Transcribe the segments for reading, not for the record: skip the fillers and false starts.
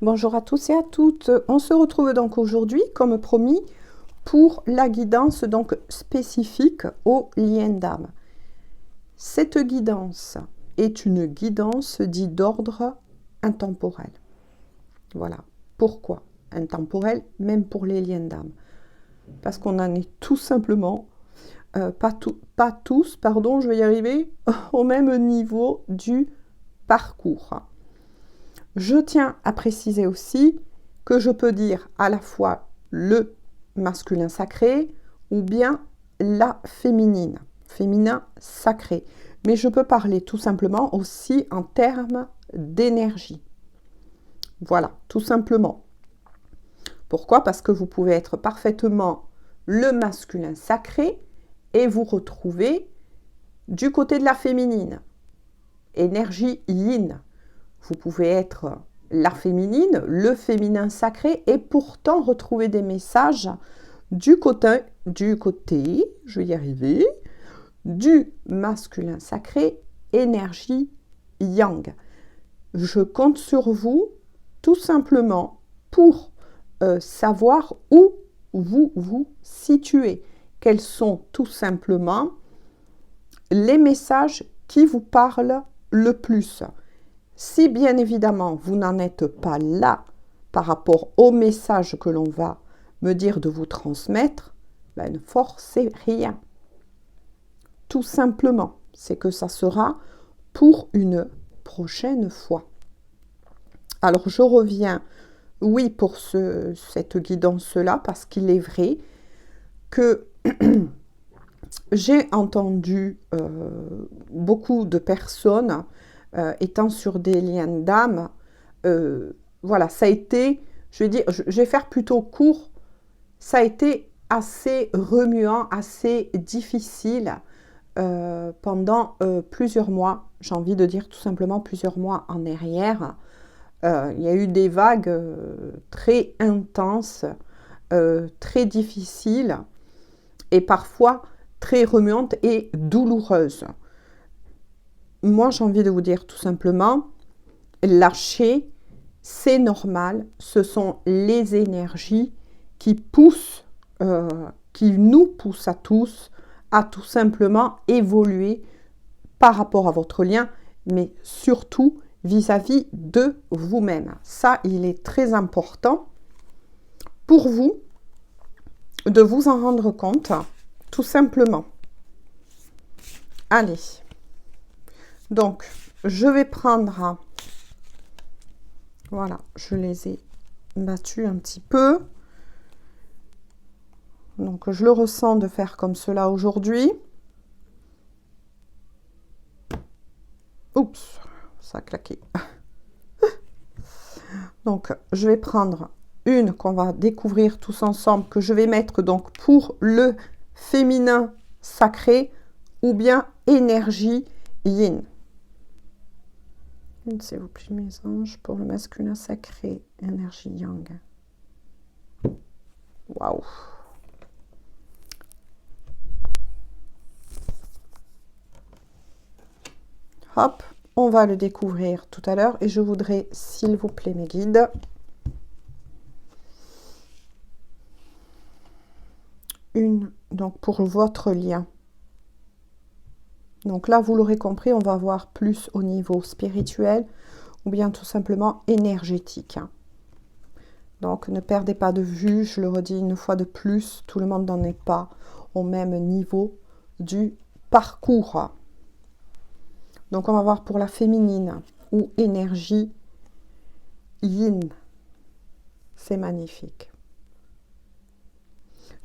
Bonjour à tous et à toutes. On se retrouve donc aujourd'hui, comme promis, pour la guidance donc spécifique au lien d'âme. Cette guidance est une guidance dite d'ordre intemporel. Voilà. Pourquoi intemporel, même pour les liens d'âme? Parce qu'on en est tout simplement, pas tous, je vais y arriver, au même niveau du parcours. Je tiens à préciser aussi que je peux dire à la fois le masculin sacré ou bien la féminine, féminin sacré. Mais je peux parler tout simplement aussi en termes d'énergie. Voilà, tout simplement. Pourquoi? Parce que vous pouvez être parfaitement le masculin sacré et vous retrouver du côté de la féminine. Énergie yin. Vous pouvez être la féminine, le féminin sacré et pourtant retrouver des messages du côté, je vais y arriver, du masculin sacré, énergie yang. Je compte sur vous tout simplement pour savoir où vous vous situez. Quels sont tout simplement les messages qui vous parlent le plus. Si bien évidemment vous n'en êtes pas là par rapport au message que l'on va me dire de vous transmettre, ben ne forcez rien. Tout simplement, c'est que ça sera pour une prochaine fois. Alors je reviens, oui, pour cette guidance-là, parce qu'il est vrai que j'ai entendu beaucoup de personnes étant sur des liens d'âme, voilà, ça a été, je vais faire plutôt court, ça a été assez remuant, assez difficile pendant plusieurs mois, j'ai envie de dire tout simplement plusieurs mois en arrière. Il y a eu des vagues très intenses, très difficiles et parfois très remuantes et douloureuses. Moi, j'ai envie de vous dire tout simplement, lâchez, c'est normal, ce sont les énergies qui poussent, qui nous poussent à tous à tout simplement évoluer par rapport à votre lien, mais surtout vis-à-vis de vous-même. Ça, il est très important pour vous de vous en rendre compte, tout simplement. Allez. Donc, je vais prendre, voilà, je les ai battus un petit peu. Donc, je le ressens de faire comme cela aujourd'hui. Oups, ça a claqué. Donc, je vais prendre une qu'on va découvrir tous ensemble, que je vais mettre donc pour le féminin sacré ou bien énergie yin. S'il vous plaît, mes anges, pour le masculin sacré, énergie yang. Waouh! Hop, on va le découvrir tout à l'heure et je voudrais, s'il vous plaît, mes guides, une, donc pour votre lien. Donc là, vous l'aurez compris, on va voir plus au niveau spirituel ou bien tout simplement énergétique. Donc ne perdez pas de vue, je le redis une fois de plus, tout le monde n'en est pas au même niveau du parcours. Donc on va voir pour la féminine ou énergie yin. C'est magnifique.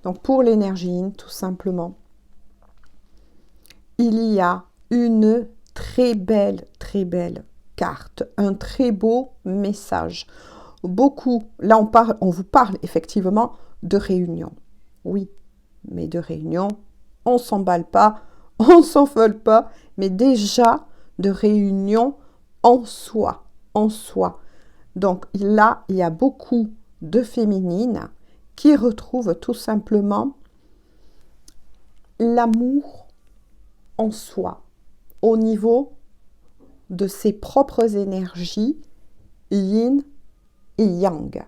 Donc pour l'énergie yin, tout simplement, il y a une très belle carte, un très beau message. Beaucoup, là on vous parle effectivement de réunion. Oui, mais de réunion, on ne s'emballe pas, on ne s'envole pas, mais déjà de réunion en soi, Donc là, il y a beaucoup de féminines qui retrouvent tout simplement l'amour en soi, au niveau de ses propres énergies, yin et yang.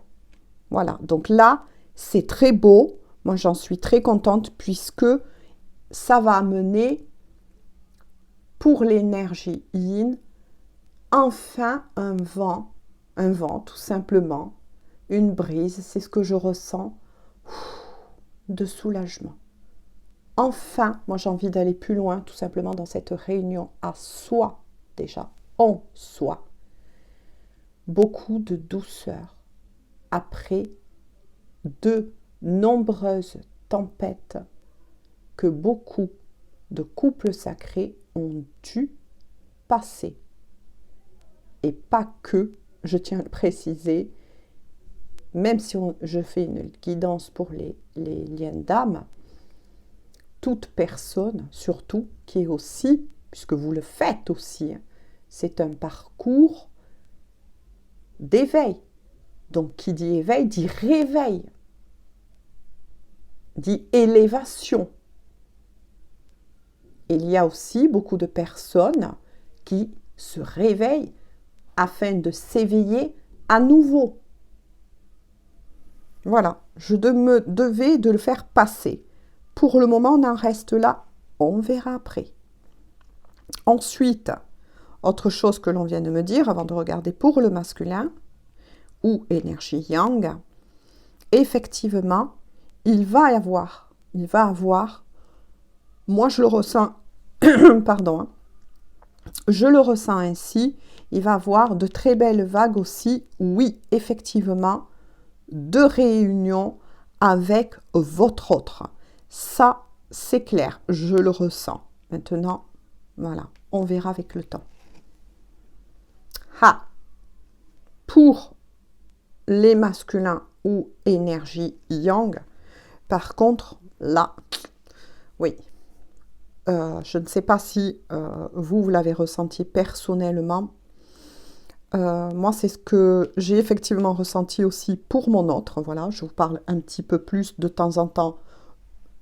Voilà, donc là, c'est très beau. Moi, j'en suis très contente puisque ça va amener, pour l'énergie yin, enfin un vent tout simplement, une brise, c'est ce que je ressens, de soulagement. Enfin, moi j'ai envie d'aller plus loin tout simplement dans cette réunion à soi déjà, en soi. Beaucoup de douceur après de nombreuses tempêtes que beaucoup de couples sacrés ont dû passer. Et pas que, je tiens à le préciser, même si je fais une guidance pour les liens d'âme, toute personne, surtout, qui est aussi, puisque vous le faites aussi, c'est un parcours d'éveil. Donc, qui dit éveil, dit réveil, dit élévation. Il y a aussi beaucoup de personnes qui se réveillent afin de s'éveiller à nouveau. Voilà, je me devais de le faire passer. Pour le moment, on en reste là, on verra après. Ensuite, autre chose que l'on vient de me dire avant de regarder pour le masculin ou énergie yang, effectivement, il va y avoir, moi je le ressens, pardon, je le ressens ainsi, il va y avoir de très belles vagues aussi, oui, effectivement, de réunions avec votre autre. Ça, c'est clair, je le ressens. Maintenant, voilà, on verra avec le temps. Pour les masculins ou énergie yang, par contre, là, oui, je ne sais pas si vous l'avez ressenti personnellement. Moi, c'est ce que j'ai effectivement ressenti aussi pour mon autre. Voilà, je vous parle un petit peu plus de temps en temps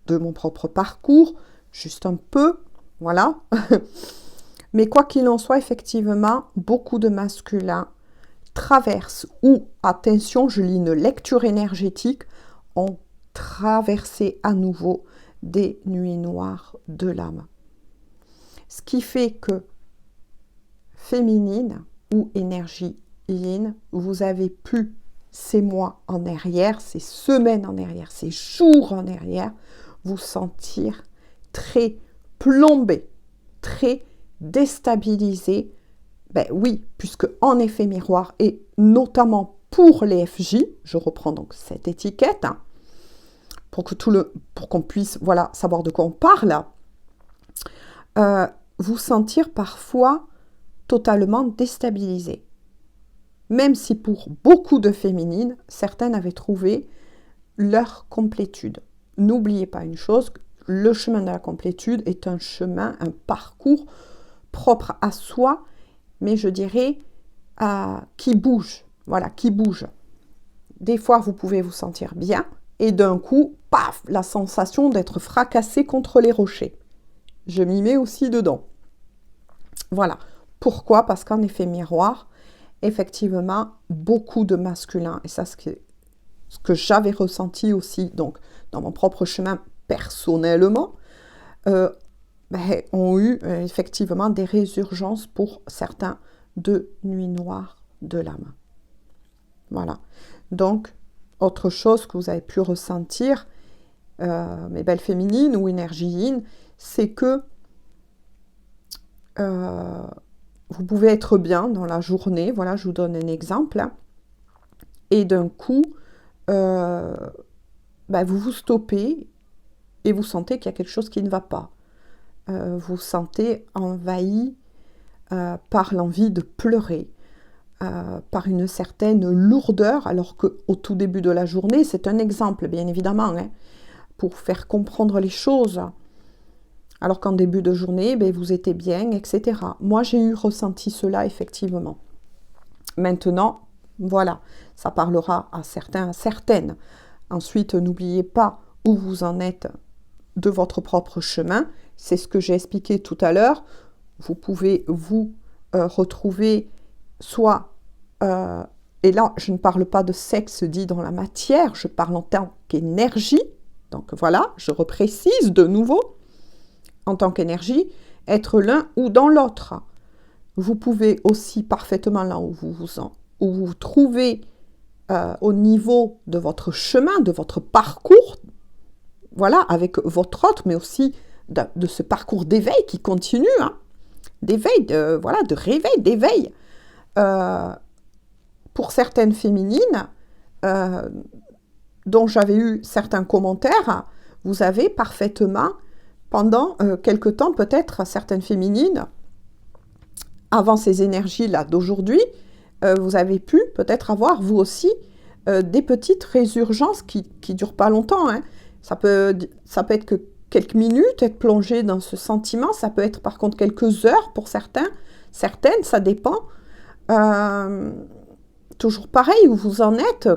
de mon propre parcours, juste un peu, voilà. Mais quoi qu'il en soit, effectivement, beaucoup de masculins traversent ou, attention, je lis une lecture énergétique, ont traversé à nouveau des nuits noires de l'âme. Ce qui fait que féminine ou énergie yin, vous avez pu ces mois en arrière, ces semaines en arrière, ces jours en arrière, vous sentir très plombé, très déstabilisé. Ben oui, puisque en effet miroir, et notamment pour les FJ, je reprends donc cette étiquette, hein, pour qu'on puisse voilà, savoir de quoi on parle, vous sentir parfois totalement déstabilisé. Même si pour beaucoup de féminines, certaines avaient trouvé leur complétude. N'oubliez pas une chose, le chemin de la complétude est un chemin, un parcours propre à soi, mais je dirais qui bouge. Voilà, qui bouge. Des fois, vous pouvez vous sentir bien, et d'un coup, paf, la sensation d'être fracassé contre les rochers. Je m'y mets aussi dedans. Voilà. Pourquoi? Parce qu'en effet miroir, effectivement, beaucoup de masculins, et ça c'est ce que j'avais ressenti aussi donc dans mon propre chemin personnellement, ont eu effectivement des résurgences pour certains de nuits noires de l'âme. Voilà. Donc, autre chose que vous avez pu ressentir, mes belles féminines ou énergie yin, c'est que vous pouvez être bien dans la journée, voilà, je vous donne un exemple, hein, et d'un coup, vous vous stoppez et vous sentez qu'il y a quelque chose qui ne va pas. Vous vous sentez envahi par l'envie de pleurer, par une certaine lourdeur, alors qu'au tout début de la journée, c'est un exemple, bien évidemment, hein, pour faire comprendre les choses. Alors qu'en début de journée, vous étiez bien, etc. Moi, j'ai ressenti cela, effectivement. Maintenant, voilà, ça parlera à certains, à certaines. Ensuite, n'oubliez pas où vous en êtes de votre propre chemin. C'est ce que j'ai expliqué tout à l'heure. Vous pouvez vous retrouver soit et là, je ne parle pas de sexe dit dans la matière, je parle en tant qu'énergie. Donc voilà, je reprécise de nouveau, en tant qu'énergie, être l'un ou dans l'autre. Vous pouvez aussi parfaitement, là où vous vous trouvez au niveau de votre chemin, de votre parcours, voilà, avec votre autre, mais aussi de ce parcours d'éveil qui continue, hein, d'éveil, de réveil, d'éveil. Pour certaines féminines, dont j'avais eu certains commentaires, vous avez parfaitement, pendant quelque temps, peut-être certaines féminines, avant ces énergies-là d'aujourd'hui, vous avez pu peut-être avoir, vous aussi, des petites résurgences qui ne durent pas longtemps. Hein. Ça peut être que quelques minutes, être plongé dans ce sentiment. Ça peut être par contre quelques heures pour certaines, ça dépend. Toujours pareil, où vous en êtes,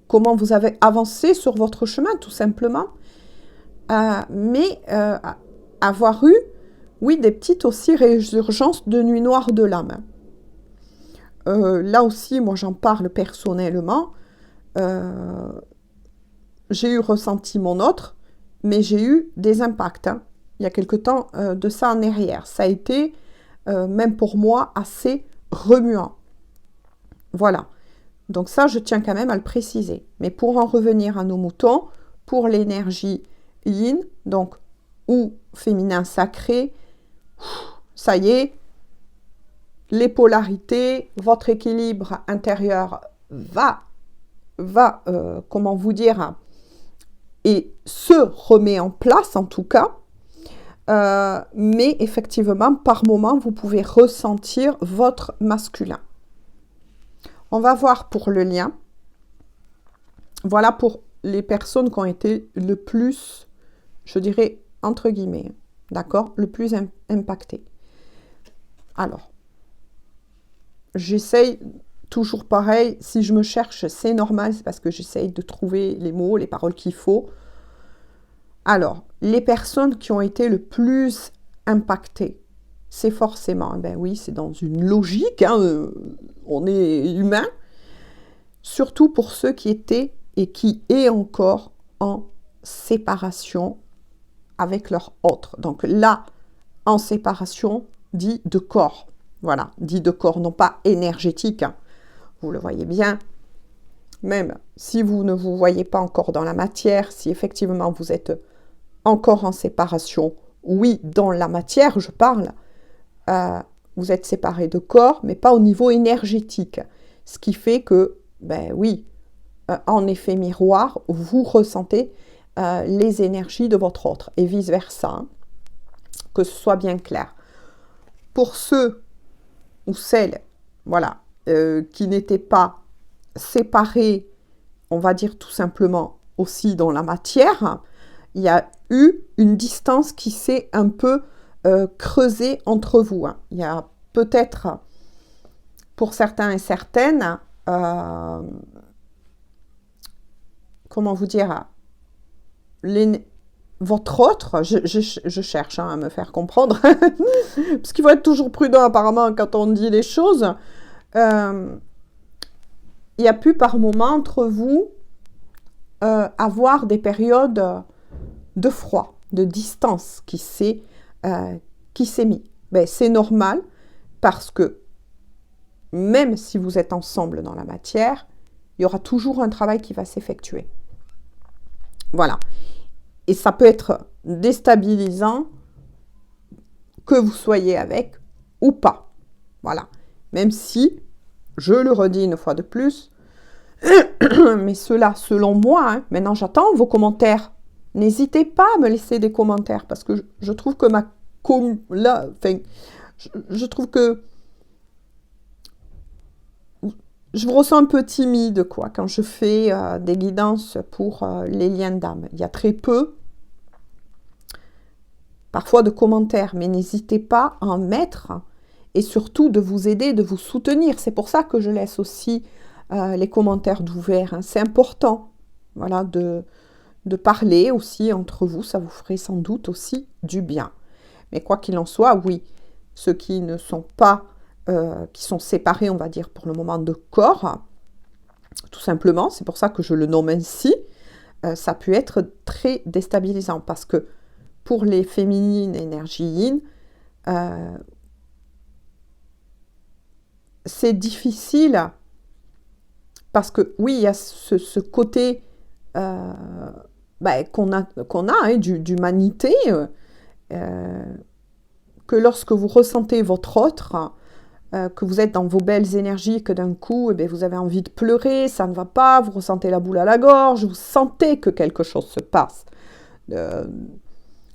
comment vous avez avancé sur votre chemin, tout simplement. Mais avoir eu, oui, des petites aussi résurgences de nuit noire de l'âme. Là aussi, moi j'en parle personnellement. J'ai eu ressenti mon autre, mais j'ai eu des impacts. Hein. Il y a quelque temps de ça en arrière. Ça a été, même pour moi, assez remuant. Voilà. Donc ça, je tiens quand même à le préciser. Mais pour en revenir à nos moutons, pour l'énergie yin, donc ou féminin sacré, ça y est, les polarités, votre équilibre intérieur va comment vous dire, et se remet en place en tout cas, mais effectivement, par moment, vous pouvez ressentir votre masculin. On va voir pour le lien. Voilà pour les personnes qui ont été le plus, je dirais, entre guillemets, d'accord, le plus impactées. Alors, j'essaye toujours pareil, si je me cherche, c'est normal, c'est parce que j'essaye de trouver les mots, les paroles qu'il faut. Alors, les personnes qui ont été le plus impactées, c'est forcément, ben oui, c'est dans une logique, hein, on est humain, surtout pour ceux qui étaient et qui est encore en séparation avec leur autre. Donc là, en séparation, dit de corps. Voilà, dit de corps, non pas énergétique. Hein. Vous le voyez bien. Même si vous ne vous voyez pas encore dans la matière, si effectivement vous êtes encore en séparation, oui, dans la matière, je parle, vous êtes séparés de corps, mais pas au niveau énergétique. Ce qui fait que, ben oui, en effet miroir, vous ressentez les énergies de votre autre et vice-versa. Hein, que ce soit bien clair. Pour ceux ou celles, voilà, qui n'étaient pas séparés, on va dire tout simplement aussi dans la matière, il y a eu une distance qui s'est un peu creusée entre vous. Hein. Il y a peut-être, pour certains et certaines, comment vous dire, votre autre, je cherche hein, à me faire comprendre, parce qu'il faut être toujours prudent apparemment quand on dit les choses. Il y a pu par moment entre vous avoir des périodes de froid, de distance qui s'est mis. Ben, c'est normal parce que même si vous êtes ensemble dans la matière, il y aura toujours un travail qui va s'effectuer. Voilà. Et ça peut être déstabilisant que vous soyez avec ou pas. Voilà. Même si, je le redis une fois de plus, mais cela, selon moi, hein, maintenant j'attends vos commentaires. N'hésitez pas à me laisser des commentaires parce que je trouve que je trouve que je me ressens un peu timide quoi, quand je fais des guidances pour les liens d'âme. Il y a très peu, parfois, de commentaires, mais n'hésitez pas à en mettre et surtout de vous aider, de vous soutenir. C'est pour ça que je laisse aussi les commentaires d'ouvert. Hein. C'est important, voilà, de parler aussi entre vous. Ça vous ferait sans doute aussi du bien. Mais quoi qu'il en soit, oui, ceux qui ne sont pas, qui sont séparés, on va dire, pour le moment de corps, simplement, c'est pour ça que je le nomme ainsi, ça peut être très déstabilisant parce que pour les féminines énergie yin, c'est difficile parce que oui, il y a ce côté qu'on a d'humanité, que lorsque vous ressentez votre autre, que vous êtes dans vos belles énergies, que d'un coup, vous avez envie de pleurer, ça ne va pas, vous ressentez la boule à la gorge, vous sentez que quelque chose se passe.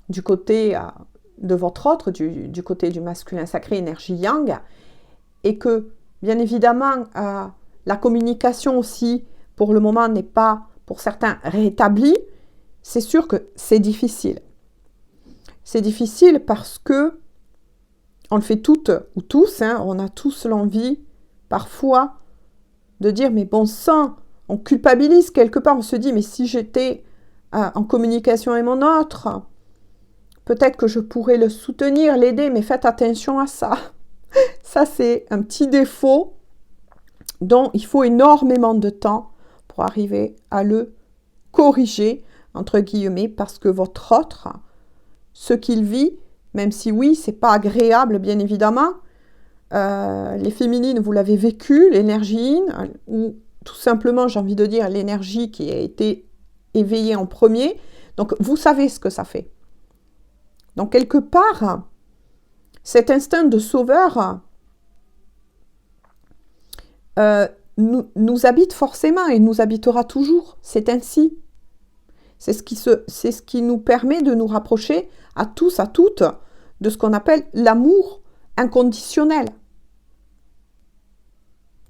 Du côté de votre autre, du côté du masculin sacré, énergie yang, et que, bien évidemment, la communication aussi, pour le moment, n'est pas, pour certains, rétablie, c'est sûr que c'est difficile. C'est difficile parce que on le fait toutes ou tous, on a tous l'envie, parfois, de dire, mais bon sang, on culpabilise quelque part, on se dit, mais si j'étais en communication avec mon autre, peut-être que je pourrais le soutenir, l'aider, mais faites attention à ça. Ça, c'est un petit défaut dont il faut énormément de temps pour arriver à le corriger, entre guillemets, parce que votre autre, ce qu'il vit, même si oui, c'est pas agréable, bien évidemment, les féminines, vous l'avez vécu, l'énergie yin, ou tout simplement, j'ai envie de dire, l'énergie qui a été éveillée en premier. Donc, vous savez ce que ça fait. Donc, quelque part, cet instinct de sauveur nous habite forcément et nous habitera toujours. C'est ainsi. C'est ce qui nous permet de nous rapprocher à tous, à toutes, de ce qu'on appelle l'amour inconditionnel.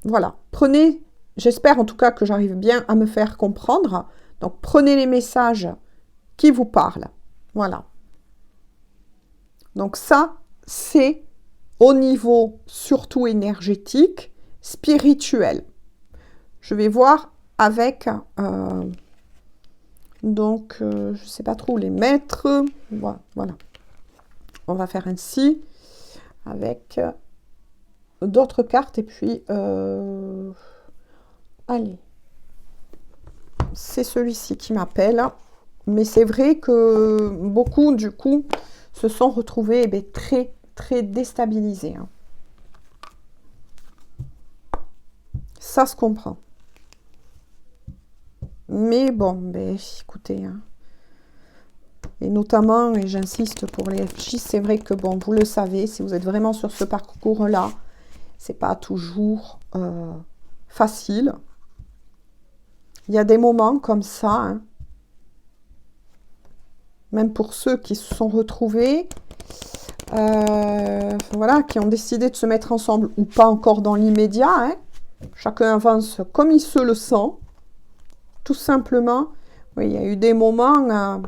Voilà. Prenez, j'espère en tout cas que j'arrive bien à me faire comprendre. Donc, prenez les messages qui vous parlent. Voilà. Donc ça, c'est au niveau surtout énergétique, spirituel. Je vais voir avec... Donc, je ne sais pas trop où les mettre. Voilà. On va faire ainsi avec d'autres cartes. Et puis, allez. C'est celui-ci qui m'appelle. Mais c'est vrai que beaucoup, du coup, se sont retrouvés très, très déstabilisés. Ça se comprend. Mais bon, écoutez, et notamment, et j'insiste pour les FJ, c'est vrai que bon, vous le savez, si vous êtes vraiment sur ce parcours-là, c'est pas toujours facile. Il y a des moments comme ça, même pour ceux qui se sont retrouvés, voilà, qui ont décidé de se mettre ensemble ou pas encore dans l'immédiat, chacun avance comme il se le sent. Tout simplement, oui, il y a eu des moments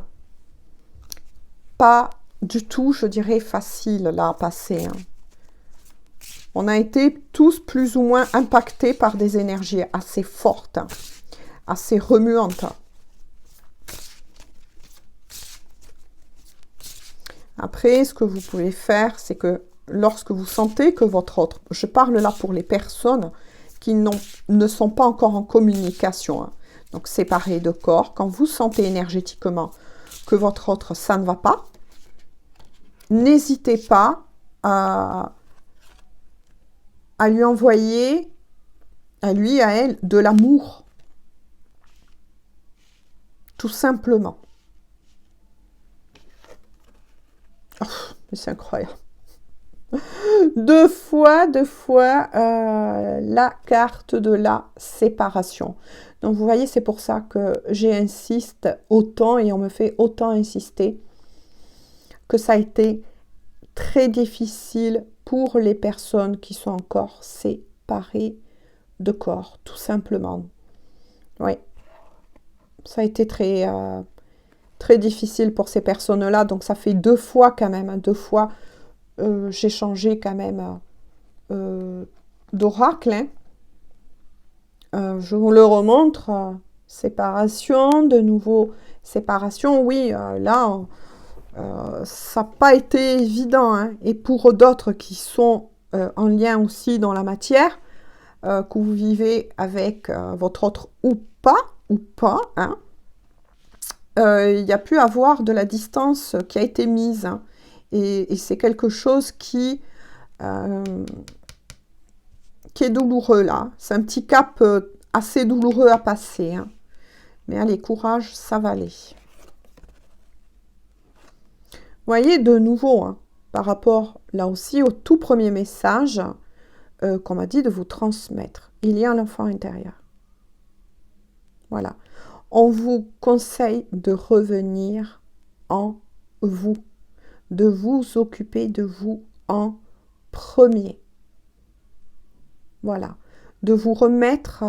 pas du tout, je dirais, faciles là à passer. On a été tous plus ou moins impactés par des énergies assez fortes, assez remuantes. Après, ce que vous pouvez faire, c'est que lorsque vous sentez que votre autre, je parle là pour les personnes qui ne sont pas encore en communication, donc séparés de corps, quand vous sentez énergétiquement que votre autre, ça ne va pas, n'hésitez pas à lui envoyer, à lui, à elle, de l'amour. Tout simplement. Oh, mais c'est incroyable. Deux fois la carte de la séparation. Donc, vous voyez, c'est pour ça que j'insiste autant et on me fait autant insister que ça a été très difficile pour les personnes qui sont encore séparées de corps, tout simplement. Oui, ça a été très, très difficile pour ces personnes-là. Donc, ça fait deux fois quand même, deux fois j'ai changé quand même d'oracle. Je vous le remontre. Séparation, de nouveau séparation. Oui, là, ça n'a pas été évident. Et pour d'autres qui sont en lien aussi dans la matière, que vous vivez avec votre autre ou pas, hein, il y a pu avoir de la distance qui a été mise, hein, et c'est quelque chose qui est douloureux là. C'est un petit cap assez douloureux à passer, hein. Mais allez, courage, ça va aller. Vous voyez, de nouveau, hein, par rapport là aussi au tout premier message qu'on m'a dit de vous transmettre. Il y a l'enfant intérieur. Voilà. On vous conseille de revenir en vous, de vous occuper de vous en premier. Voilà. De vous remettre,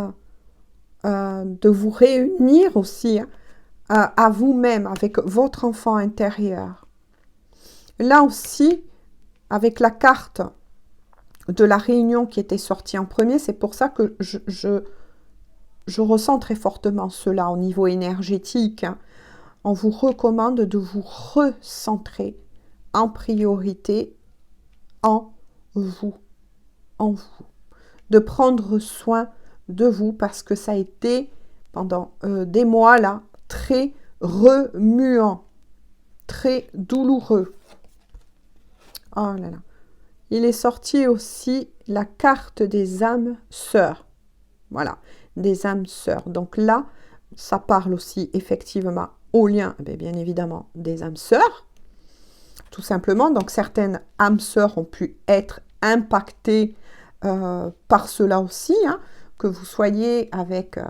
de vous réunir aussi à vous-même, avec votre enfant intérieur. Là aussi, avec la carte de la réunion qui était sortie en premier, c'est pour ça que je ressens très fortement cela au niveau énergétique, hein. On vous recommande de vous recentrer en priorité en vous, de prendre soin de vous, parce que ça a été pendant des mois là très remuant, très douloureux. Oh là là. Il est sorti aussi la carte des âmes sœurs. Voilà, des âmes sœurs. Donc là, ça parle aussi effectivement au lien, bien évidemment, des âmes sœurs. Tout simplement, donc certaines âmes sœurs ont pu être impactées par cela aussi, hein, que vous soyez avec...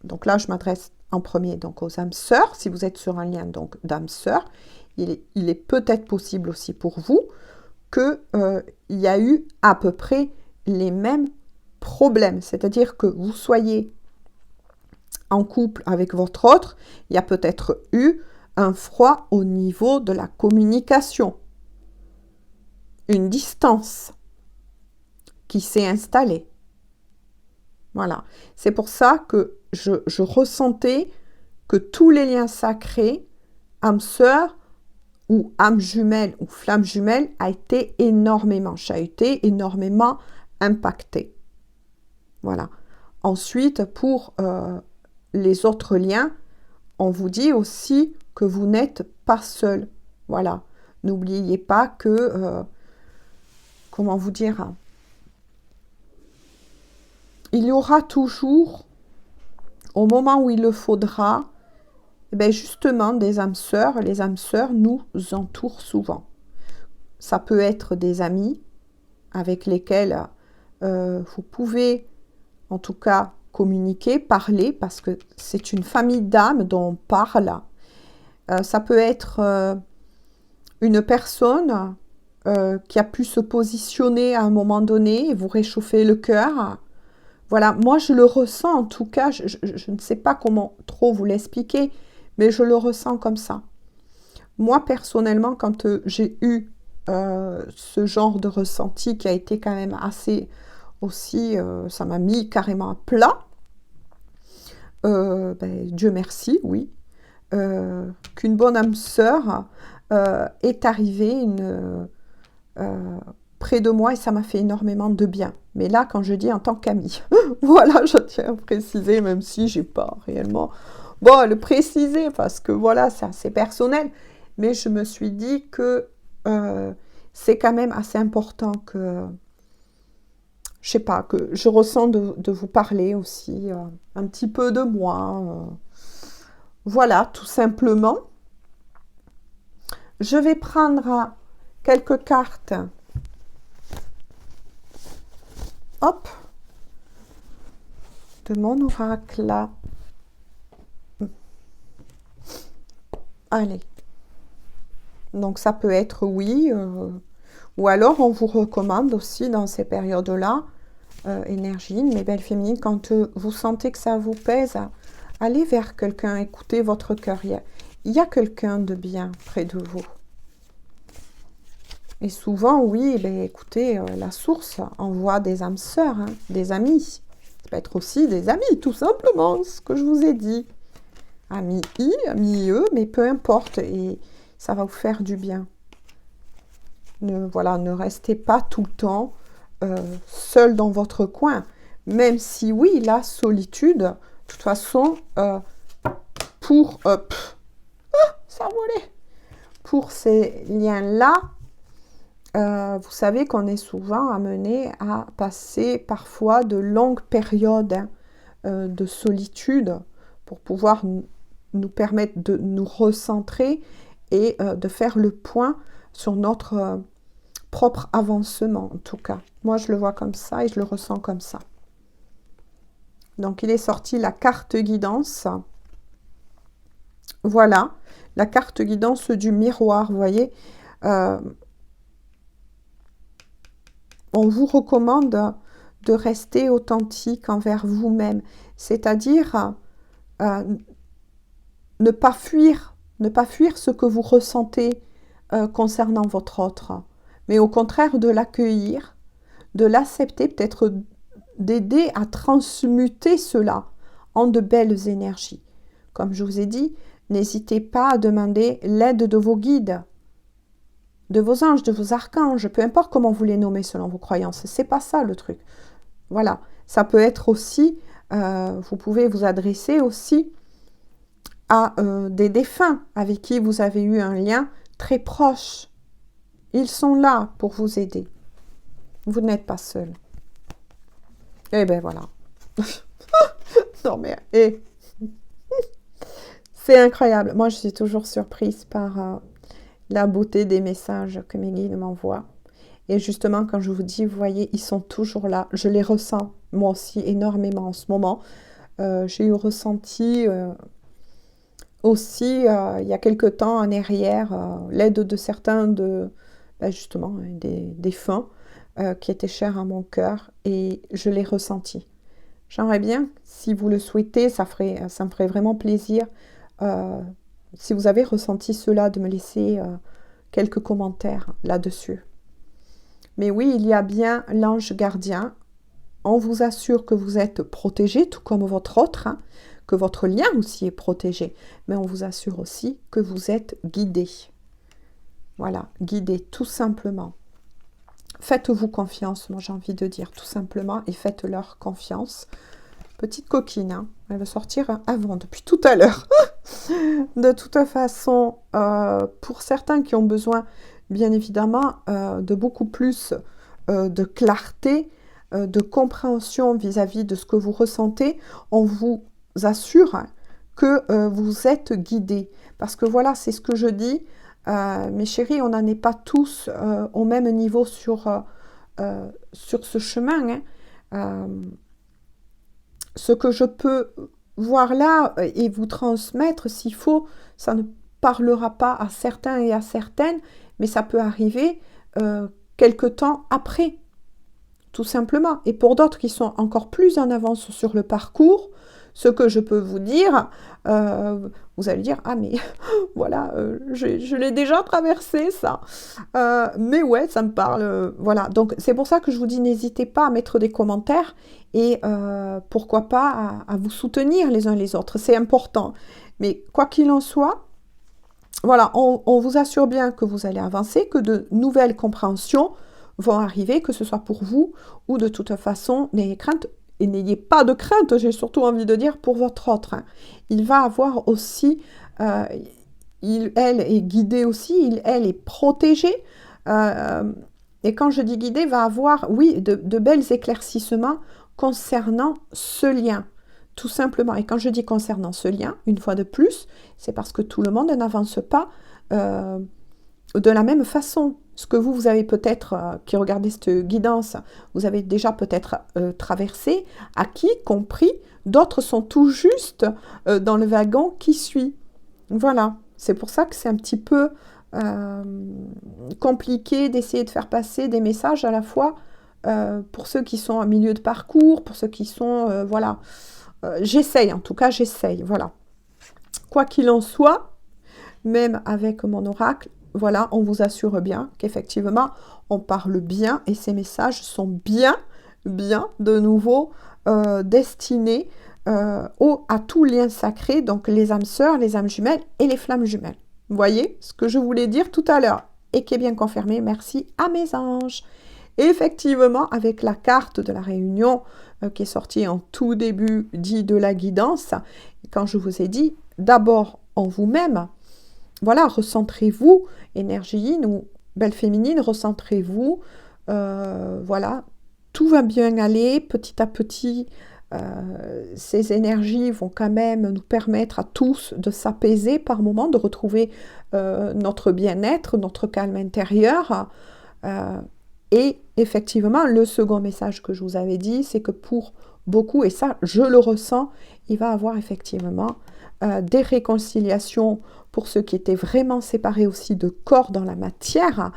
donc là, je m'adresse en premier donc aux âmes sœurs. Si vous êtes sur un lien donc d'âmes sœurs, il est peut-être possible aussi pour vous qu'il y a eu à peu près les mêmes problèmes. C'est-à-dire que vous soyez en couple avec votre autre, il y a peut-être eu un froid au niveau de la communication. Une distance qui s'est installée. Voilà. C'est pour ça que je ressentais que tous les liens sacrés, âme sœur ou âme jumelle ou flamme jumelle, a été énormément chahuté, énormément impacté. Voilà. Ensuite, pour les autres liens, on vous dit aussi que vous n'êtes pas seul. Voilà. N'oubliez pas que, comment vous dire, il y aura toujours, au moment où il le faudra, eh bien justement des âmes sœurs. Les âmes sœurs nous entourent souvent. Ça peut être des amis avec lesquels vous pouvez en tout cas communiquer, parler, parce que c'est une famille d'âmes dont on parle. Ça peut être une personne qui a pu se positionner à un moment donné et vous réchauffer le cœur. Voilà, moi je le ressens en tout cas, je ne sais pas comment trop vous l'expliquer, mais je le ressens comme ça. Moi personnellement, quand j'ai eu ce genre de ressenti qui a été quand même assez aussi, ça m'a mis carrément à plat, Dieu merci, oui, qu'une bonne âme sœur est arrivée près de moi et ça m'a fait énormément de bien. Mais là, quand je dis en tant qu'amie, voilà, je tiens à préciser, même si j'ai pas réellement à le préciser, parce que voilà, c'est assez personnel. Mais je me suis dit que c'est quand même assez important que, je sais pas, que je ressens de vous parler aussi un petit peu de moi. Voilà, tout simplement. Je vais prendre quelques cartes. Hop, de mon oracle là. Allez. Donc ça peut être oui, ou alors on vous recommande aussi dans ces périodes-là, énergie, mes belles féminines, quand vous sentez que ça vous pèse, allez vers quelqu'un, écoutez votre cœur. Il y a quelqu'un de bien près de vous. Et souvent, oui, écoutez, la source envoie des âmes sœurs, hein, des amis. Ça peut être aussi des amis, tout simplement, ce que je vous ai dit. Amis I, amis E, mais peu importe, et ça va vous faire du bien. Voilà, ne restez pas tout le temps seul dans votre coin. Même si, oui, la solitude, de toute façon, pour... ça volait. Pour ces liens-là, vous savez qu'on est souvent amené à passer parfois de longues périodes de solitude pour pouvoir nous permettre de nous recentrer et de faire le point sur notre propre avancement, en tout cas. Moi, je le vois comme ça et je le ressens comme ça. Donc, il est sorti la carte guidance. Voilà, la carte guidance du miroir, vous voyez. On vous recommande de rester authentique envers vous-même, c'est-à-dire ne pas fuir ce que vous ressentez concernant votre autre, mais au contraire de l'accueillir, de l'accepter, peut-être d'aider à transmuter cela en de belles énergies. Comme je vous ai dit, n'hésitez pas à demander l'aide de vos guides, de vos anges, de vos archanges, peu importe comment vous les nommez selon vos croyances. C'est pas ça le truc. Voilà, ça peut être aussi, vous pouvez vous adresser aussi à des défunts avec qui vous avez eu un lien très proche. Ils sont là pour vous aider. Vous n'êtes pas seul. Eh ben voilà. Non mais, c'est incroyable. Moi, je suis toujours surprise par la beauté des messages que mes guides m'envoient. Et justement, quand je vous dis, vous voyez, ils sont toujours là. Je les ressens, moi aussi, énormément en ce moment. J'ai eu ressenti aussi, il y a quelque temps en arrière, l'aide de certains justement, des défunts qui étaient chers à mon cœur. Et je l'ai ressenti. J'aimerais bien, si vous le souhaitez, ça me ferait vraiment plaisir. Si vous avez ressenti cela, de me laisser quelques commentaires là-dessus. Mais oui, il y a bien l'ange gardien. On vous assure que vous êtes protégé, tout comme votre autre, hein, que votre lien aussi est protégé. Mais on vous assure aussi que vous êtes guidé. Voilà, guidé tout simplement. Faites-vous confiance, moi j'ai envie de dire tout simplement, et faites-leur confiance. Petite coquine, hein, elle va sortir avant, depuis tout à l'heure. De toute façon, pour certains qui ont besoin, bien évidemment, de beaucoup plus de clarté, de compréhension vis-à-vis de ce que vous ressentez, on vous assure que vous êtes guidés. Parce que voilà, c'est ce que je dis, mes chéris, on n'en est pas tous au même niveau sur ce chemin. Hein. Ce que je peux voir là et vous transmettre, s'il faut, ça ne parlera pas à certains et à certaines, mais ça peut arriver quelque temps après, tout simplement. Et pour d'autres qui sont encore plus en avance sur le parcours, ce que je peux vous dire, vous allez dire, ah mais voilà, je l'ai déjà traversé ça. Mais ouais, ça me parle. Voilà, donc c'est pour ça que je vous dis, n'hésitez pas à mettre des commentaires et pourquoi pas à vous soutenir les uns les autres. C'est important. Mais quoi qu'il en soit, voilà, on vous assure bien que vous allez avancer, que de nouvelles compréhensions vont arriver, que ce soit pour vous ou de toute façon, n'ayez crainte. Et n'ayez pas de crainte, j'ai surtout envie de dire, pour votre autre. Hein. Il va avoir aussi, elle est guidée aussi, elle est protégée. Et quand je dis guidée, va avoir, oui, de belles éclaircissements concernant ce lien, tout simplement. Et quand je dis concernant ce lien, une fois de plus, c'est parce que tout le monde n'avance pas de la même façon. Ce que vous avez peut-être, qui regardez cette guidance, vous avez déjà peut-être traversé, acquis, compris. D'autres sont tout juste dans le wagon qui suit. Voilà, c'est pour ça que c'est un petit peu compliqué d'essayer de faire passer des messages à la fois pour ceux qui sont en milieu de parcours, pour ceux qui sont... voilà, j'essaye, en tout cas j'essaye, voilà. Quoi qu'il en soit, même avec mon oracle, voilà, on vous assure bien qu'effectivement, on parle bien et ces messages sont bien de nouveau destinés à tout lien sacré, donc les âmes sœurs, les âmes jumelles et les flammes jumelles. Vous voyez ce que je voulais dire tout à l'heure et qui est bien confirmé, merci à mes anges. Et effectivement, avec la carte de la réunion qui est sortie en tout début dit de la guidance, quand je vous ai dit, d'abord en vous-même, voilà, recentrez-vous, énergie yin ou belle féminine, recentrez-vous, voilà, tout va bien aller, petit à petit, ces énergies vont quand même nous permettre à tous de s'apaiser par moments, de retrouver notre bien-être, notre calme intérieur. Et effectivement, le second message que je vous avais dit, c'est que pour beaucoup, et ça je le ressens, il va y avoir effectivement des réconciliations pour ceux qui étaient vraiment séparés aussi de corps dans la matière.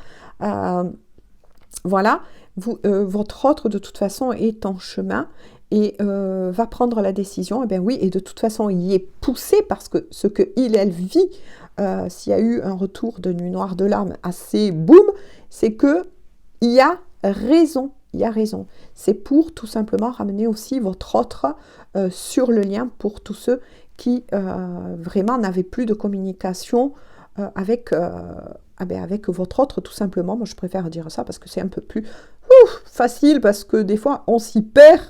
Voilà, votre autre de toute façon est en chemin et va prendre la décision, et bien oui, et de toute façon il y est poussé parce que ce qu'il, elle vit, s'il y a eu un retour de nuit noire de larmes assez boum, c'est que il y a raison, il y a raison. C'est pour tout simplement ramener aussi votre autre sur le lien pour tous ceux qui vraiment n'avaient plus de communication avec votre autre, tout simplement. Moi, je préfère dire ça parce que c'est un peu plus facile, parce que des fois, on s'y perd.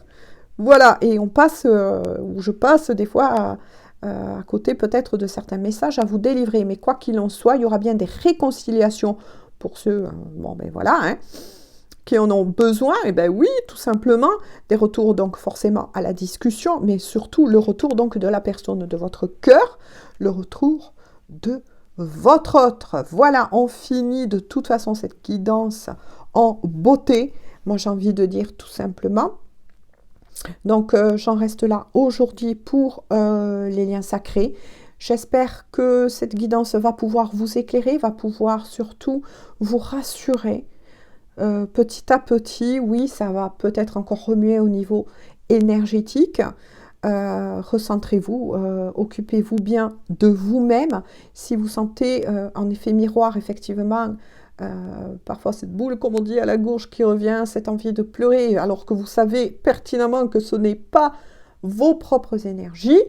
Voilà, et on passe, ou je passe des fois à côté peut-être de certains messages à vous délivrer. Mais quoi qu'il en soit, il y aura bien des réconciliations pour ceux, bon ben voilà, hein, qui en ont besoin. Et ben oui, tout simplement, des retours donc forcément à la discussion, mais surtout le retour donc de la personne de votre cœur, le retour de votre autre. Voilà, on finit de toute façon cette guidance en beauté. Moi, j'ai envie de dire tout simplement. Donc, j'en reste là aujourd'hui pour les liens sacrés. J'espère que cette guidance va pouvoir vous éclairer, va pouvoir surtout vous rassurer. Petit à petit, oui, ça va peut-être encore remuer au niveau énergétique. Recentrez-vous, occupez-vous bien de vous-même. Si vous sentez en effet miroir, effectivement, parfois cette boule, comme on dit, à la gauche qui revient, cette envie de pleurer, alors que vous savez pertinemment que ce n'est pas vos propres énergies,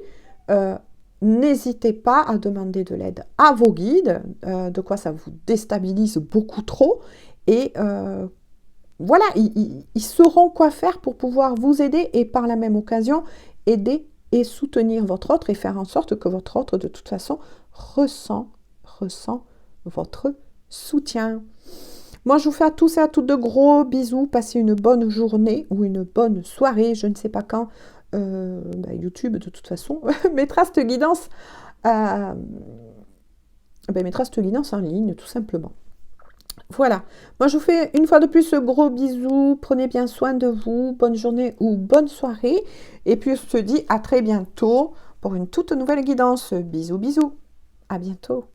n'hésitez pas à demander de l'aide à vos guides, de quoi ça vous déstabilise beaucoup trop. Et voilà, ils sauront quoi faire pour pouvoir vous aider et par la même occasion aider et soutenir votre autre et faire en sorte que votre autre de toute façon ressent votre soutien. Moi, je vous fais à tous et à toutes de gros bisous. Passez une bonne journée ou une bonne soirée. Je ne sais pas quand. YouTube, de toute façon, mettra cette guidance en ligne, tout simplement. Voilà. Moi, je vous fais une fois de plus ce gros bisou. Prenez bien soin de vous. Bonne journée ou bonne soirée. Et puis, je te dis à très bientôt pour une toute nouvelle guidance. Bisous, bisous. À bientôt.